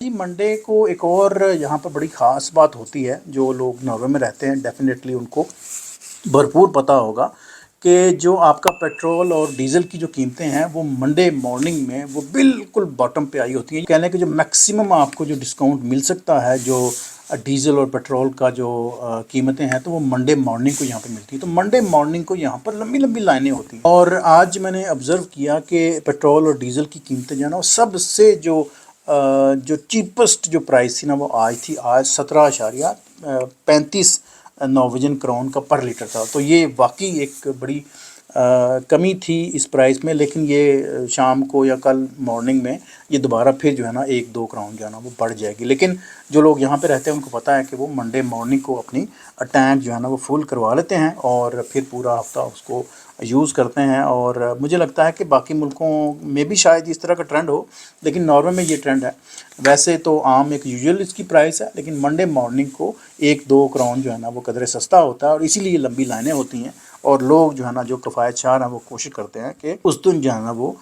जी, Monday को एक और यहाँ पर बड़ी ख़ास बात होती है। जो लोग नॉर्वे में रहते हैं डेफ़िनेटली उनको भरपूर पता होगा कि जो आपका पेट्रोल और डीज़ल की जो कीमतें हैं वो मंडे मॉर्निंग में वो बिल्कुल बॉटम पे आई होती हैं। कहने हैं कि जो मैक्सिमम आपको जो डिस्काउंट मिल सकता है जो डीज़ल और पेट्रोल का जो कीमतें हैं तो वो मंडे मॉर्निंग को यहाँ पे मिलती है। तो मंडे मॉर्निंग को यहाँ पर लंबी लंबी लाइनें होती हैं और आज मैंने ऑब्ज़र्व किया कि पेट्रोल और डीज़ल की कीमतें जो है ना वो सबसे जो चीपेस्ट जो प्राइस थी ना वो आज 17.35 नॉर्वेजियन क्राउन का पर लीटर था। तो ये वाकई एक बड़ी कमी थी इस प्राइस में, लेकिन ये शाम को या कल मॉर्निंग में ये दोबारा फिर जो है ना 1-2 क्राउन जो है ना वो बढ़ जाएगी। लेकिन जो लोग यहाँ पे रहते हैं उनको पता है कि वो मंडे मॉर्निंग को अपनी टैंक जो है ना वो फुल करवा लेते हैं और फिर पूरा हफ्ता उसको यूज़ करते हैं। और मुझे लगता है कि बाकी मुल्कों में भी शायद इस तरह का ट्रेंड हो, लेकिन नॉर्वे में ये ट्रेंड है। वैसे तो आम एक यूजुअल इसकी प्राइस है, लेकिन मंडे मॉर्निंग को 1-2 क्राउन जो है ना वो कदरे सस्ता होता है और इसीलिए लंबी लाइनें होती हैं और लोग जो है ना जो किफ़ायत शार हैं वो कोशिश करते हैं कि उस दिन जो है ना वो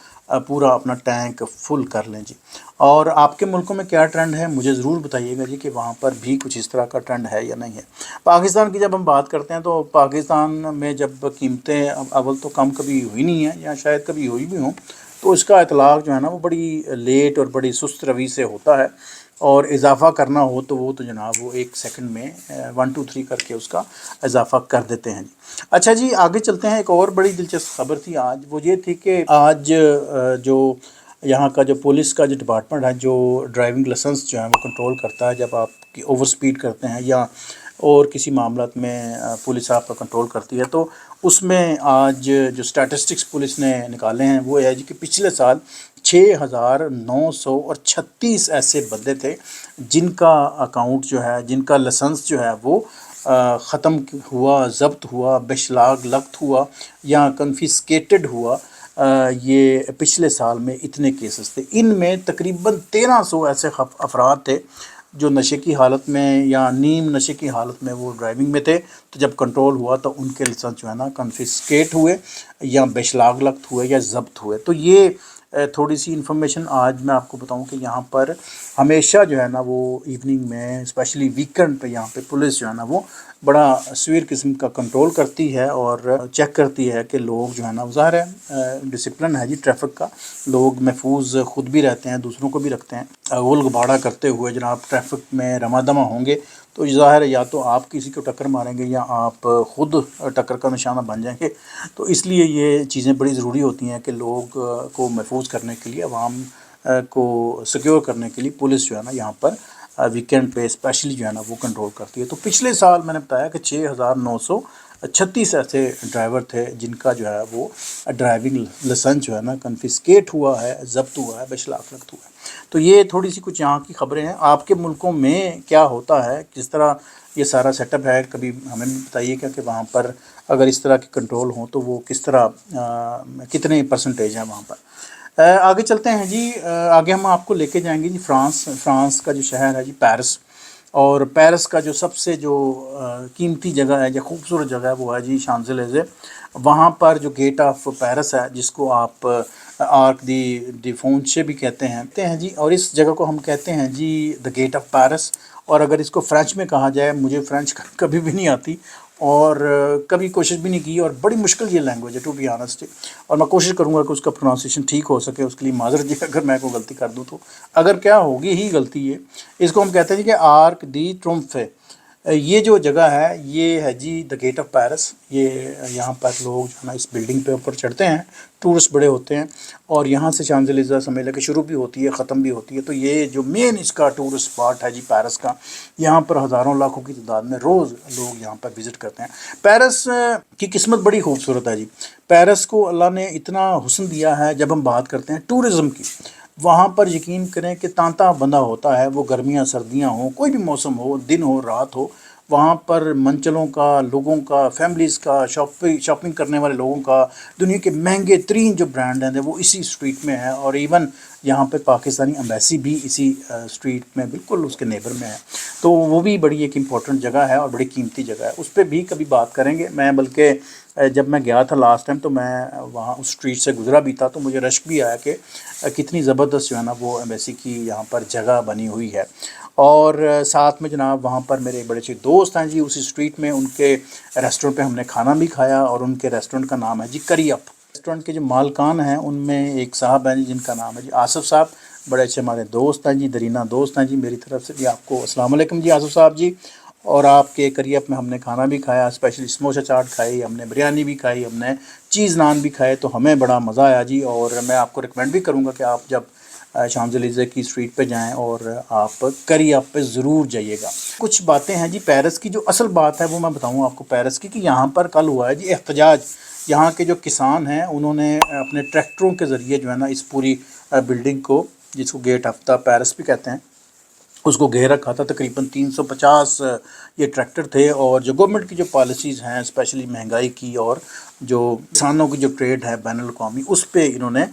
पूरा अपना टैंक फुल कर लें जी। और आपके मुल्कों में क्या ट्रेंड है मुझे ज़रूर बताइएगा जी कि वहाँ पर भी कुछ इस तरह का ट्रेंड है या नहीं है। पाकिस्तान की जब हम बात करते हैं तो पाकिस्तान में जब कीमतें अव्वल तो कम कभी हुई नहीं है या शायद कभी हुई भी हों, तो इसका इतलाक़ जो है ना वो बड़ी लेट और बड़ी सुस्त रवि से होता है और इजाफ़ा करना हो तो वो तो जनाब वो 1 सेकंड में 1 2 3 करके उसका इजाफ़ा कर देते हैं जी। अच्छा जी, आगे चलते हैं। एक और बड़ी दिलचस्प खबर थी आज, वो ये थी कि आज जो यहाँ का जो पुलिस का जो डिपार्टमेंट है जो ड्राइविंग लाइसेंस जो है वो कंट्रोल करता है जब आप ओवर स्पीड करते हैं या और किसी मामला में पुलिस आपका कंट्रोल करती है, तो उसमें आज जो स्टैटिस्टिक्स पुलिस ने निकाले हैं वो है जी कि पिछले साल 6,936 ऐसे बंदे थे जिनका अकाउंट जो है, जिनका लाइसेंस जो है वो ख़त्म हुआ, ज़ब्त हुआ, बेशलाग लग्त हुआ या कन्फिस्केटेड हुआ। ये पिछले साल में इतने केसेस थे। इनमें तकरीबन 1300 ऐसे अफराद थे जो नशे की हालत में या नीम नशे की हालत में वो ड्राइविंग में थे। तो जब कंट्रोल हुआ तो उनके लाइसेंस जो है ना कन्फिस्केट हुए या बेशलाग लग्त हुए या ज़ब्त हुए। तो ये थोड़ी सी इन्फॉर्मेशन आज मैं आपको बताऊं कि यहाँ पर हमेशा जो है ना वो इवनिंग में स्पेशली वीकेंड पे यहाँ पे पुलिस जो है ना वो बड़ा सवीर किस्म का कंट्रोल करती है और चेक करती है कि लोग जो है ना ज़ाहिर है डिसिप्लिन है जी ट्रैफिक का, लोग महफूज ख़ुद भी रहते हैं दूसरों को भी रखते हैं। गुल गुबाड़ा करते हुए जनाब ट्रैफिक में रमादमा होंगे तो ज़ाहिर है या तो आप किसी को टक्कर मारेंगे या आप ख़ुद टक्कर का निशाना बन जाएंगे। तो इसलिए ये चीज़ें बड़ी ज़रूरी होती हैं कि लोग को महफूज करने के लिए, आवाम को सिक्योर करने के लिए पुलिस जो है ना यहाँ पर वीकेंड पे स्पेशली जो है ना वो कंट्रोल करती है। तो पिछले साल मैंने बताया कि 6,936 ऐसे ड्राइवर थे जिनका जो है वो ड्राइविंग लाइसेंस जो है ना कन्फिस्केट हुआ है, ज़ब्त हुआ है, बेशलाग लग्त हुआ है। तो ये थोड़ी सी कुछ यहाँ की खबरें हैं। आपके मुल्कों में क्या होता है, किस तरह ये सारा सेटअप है, कभी हमें भी बताइएगा कि वहाँ पर अगर इस तरह के कंट्रोल हों तो वो किस तरह कितने परसेंटेज हैं वहाँ पर। आगे चलते हैं जी। आगे हम आपको लेके जाएंगे जी फ्रांस का जो शहर है जी पेरिस। और पेरिस का जो सबसे जो कीमती जगह है या खूबसूरत जगह है वो है जी शांज़ेलिज़े। वहाँ पर जो गेट ऑफ पेरिस है जिसको आप आर्क दी फ्रांस भी कहते हैं जी, और इस जगह को हम कहते हैं जी द गेट ऑफ पेरिस। और अगर इसको फ़्रेंच में कहा जाए, मुझे फ़्रेंच कभी भी नहीं आती और कभी कोशिश भी नहीं की और बड़ी मुश्किल ये लैंग्वेज है टू बी ऑनेस्ट। और मैं कोशिश करूँगा कि उसका प्रोनाउंसिएशन ठीक हो सके, उसके लिए माज़रत जी अगर मैं कोई गलती कर दूँ तो। अगर क्या होगी ही गलती ये, इसको हम कहते हैं जी कि आर्क दी ट्रियोम्फे। ये जो जगह है ये है जी द गेट ऑफ पेरिस। ये यहाँ पर लोग जो है ना इस बिल्डिंग पे ऊपर चढ़ते हैं, टूरिस्ट बड़े होते हैं और यहाँ से शांज़ेलिज़े समझ लें कि शुरू भी होती है ख़त्म भी होती है। तो ये जो मेन इसका टूरिस्ट स्पॉट है जी पेरिस का, यहाँ पर हज़ारों लाखों की तादाद में रोज़ लोग यहाँ पर विज़िट करते हैं। पेरिस की किस्मत बड़ी खूबसूरत है जी। पेरिस को अल्लाह ने इतना हुस्न दिया है। जब हम बात करते हैं टूरिज़म की, वहाँ पर यकीन करें कि तांता बंधा होता है, वो गर्मियाँ सर्दियाँ हों, कोई भी मौसम हो, दिन हो रात हो, وہاں پر منچلوں کا، لوگوں کا، فیملیز کا، شاپنگ کرنے والے لوگوں کا، دنیا کے مہنگے ترین جو برانڈ ہیں وہ اسی اسٹریٹ میں ہے، اور ایون یہاں پہ پاکستانی ایمبیسی بھی اسی اسٹریٹ میں بالکل اس کے نیبر میں ہے. تو وہ بھی بڑی ایک امپورٹنٹ جگہ ہے اور بڑی قیمتی جگہ ہے، اس پہ بھی کبھی بات کریں گے. میں بلکہ جب میں گیا تھا لاسٹ ٹائم تو میں وہاں اس اسٹریٹ سے گزرا بھی تھا، تو مجھے رشک بھی آیا کہ کتنی زبردست جو ہے نا وہ ایمبیسی کی یہاں پر جگہ بنی ہوئی ہے. اور ساتھ میں جناب وہاں پر میرے بڑے اچھے دوست ہیں جی اسی اسٹریٹ میں، ان کے ریسٹورنٹ پہ ہم نے کھانا بھی کھایا، اور ان کے ریسٹورنٹ کا نام ہے جی کری اپ. ریسٹورنٹ کے جو مالکان ہیں ان میں ایک صاحب ہیں جی جن کا نام ہے جی آصف صاحب، بڑے اچھے ہمارے دوست ہیں جی، درینہ دوست ہیں جی میری طرف سے جی. آپ کو السلام علیکم جی آصف صاحب جی. اور آپ کے کری اپ میں ہم نے کھانا بھی کھایا، اسپیشلی سموسا چاٹ کھائی ہم نے، بریانی بھی کھائی ہم نے، چیز نان بھی کھائے، تو ہمیں بڑا مزہ آیا جی. اور میں آپ کو ریکمینڈ بھی کروں گا کہ آپ جب شامز الیزے کی اسٹریٹ پہ جائیں اور آپ کری اپ پہ ضرور جائیے گا. کچھ باتیں ہیں جی پیرس کی، جو اصل بات ہے وہ میں بتاؤں آپ کو پیرس کی، کہ یہاں پر کل ہوا ہے جی احتجاج. یہاں کے جو کسان ہیں انہوں نے اپنے ٹریکٹروں کے ذریعے جو ہے نا اس پوری بلڈنگ کو، جس کو گیٹ آف دا پیرس بھی کہتے ہیں، اس کو گھیر رکھا تھا. تقریباً 350 یہ ٹریکٹر تھے، اور جو گورنمنٹ کی جو پالیسیز ہیں اسپیشلی مہنگائی کی اور جو کسانوں کی جو ٹریڈ ہے بین الاقوامی، اس پہ انہوں نے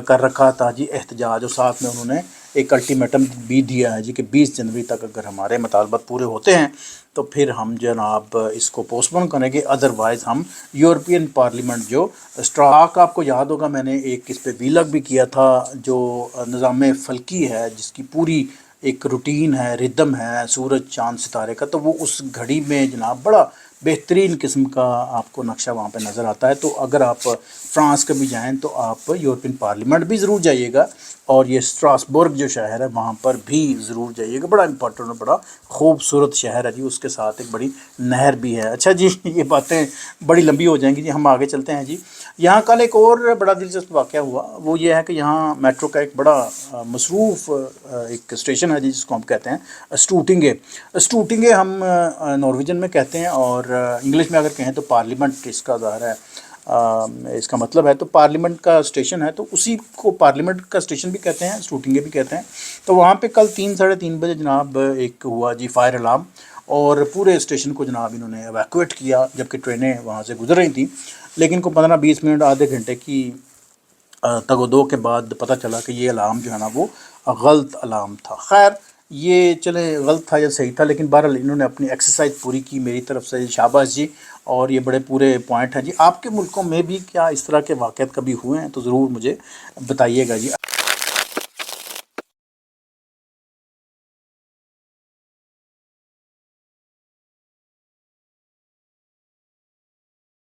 کر رکھا تھا جی احتجاج. اور ساتھ میں انہوں نے ایک الٹیمیٹم بھی دیا ہے جی کہ 20 جنوری تک اگر ہمارے مطالبات پورے ہوتے ہیں تو پھر ہم جناب اس کو پوسٹ پون کریں گے، ادروائز ہم یورپین پارلیمنٹ جو اسٹراک، آپ کو یاد ہوگا میں نے ایک اس پہ ویلاگ بھی کیا تھا، جو نظام فلکی ہے جس کی پوری ایک روٹین ہے، ردم ہے سورج چاند ستارے کا، تو وہ اس گھڑی میں جناب بڑا بہترین قسم کا آپ کو نقشہ وہاں پہ نظر آتا ہے. تو اگر آپ فرانس کبھی جائیں تو آپ یورپین پارلیمنٹ بھی ضرور جائیے گا، اور یہ اسٹراسبرگ جو شہر ہے وہاں پر بھی ضرور جائیے گا. بڑا امپورٹنٹ اور بڑا خوبصورت شہر ہے جی، اس کے ساتھ ایک بڑی نہر بھی ہے. اچھا جی یہ باتیں بڑی لمبی ہو جائیں گی جی، ہم آگے چلتے ہیں جی. یہاں کل ایک اور بڑا دلچسپ واقعہ ہوا، وہ یہ ہے کہ یہاں میٹرو کا ایک بڑا مصروف ایک اسٹیشن ہے جی جس کو ہم کہتے ہیں اسٹوٹنگے. اسٹوٹنگے ہم نارویجن میں کہتے ہیں، اور انگلش میں اگر کہیں تو پارلیمنٹ اس کا ظاہر ہے اس کا مطلب ہے. تو پارلیمنٹ کا اسٹیشن ہے، تو اسی کو پارلیمنٹ کا اسٹیشن بھی کہتے ہیں، اسٹوٹنگے بھی کہتے ہیں. تو وہاں پہ کل 3 ساڑھے 3 بجے جناب ایک ہوا جی فائر الارم، اور پورے اسٹیشن کو جناب انہوں نے ایویکویٹ کیا، جبکہ ٹرینیں وہاں سے گزر رہی تھیں. لیکن کو 15-20 منٹ آدھے گھنٹے کی تگ و دو کے بعد پتہ چلا کہ یہ الارم جو ہے نا وہ غلط الارم تھا. خیر یہ چلے غلط تھا یا صحیح تھا، لیکن بہرحال انہوں نے اپنی ایکسرسائز پوری کی، میری طرف سے شاباش جی. اور یہ بڑے پورے پوائنٹ ہیں جی. آپ کے ملکوں میں بھی کیا اس طرح کے واقعات کبھی ہوئے ہیں تو ضرور مجھے بتائیے گا جی.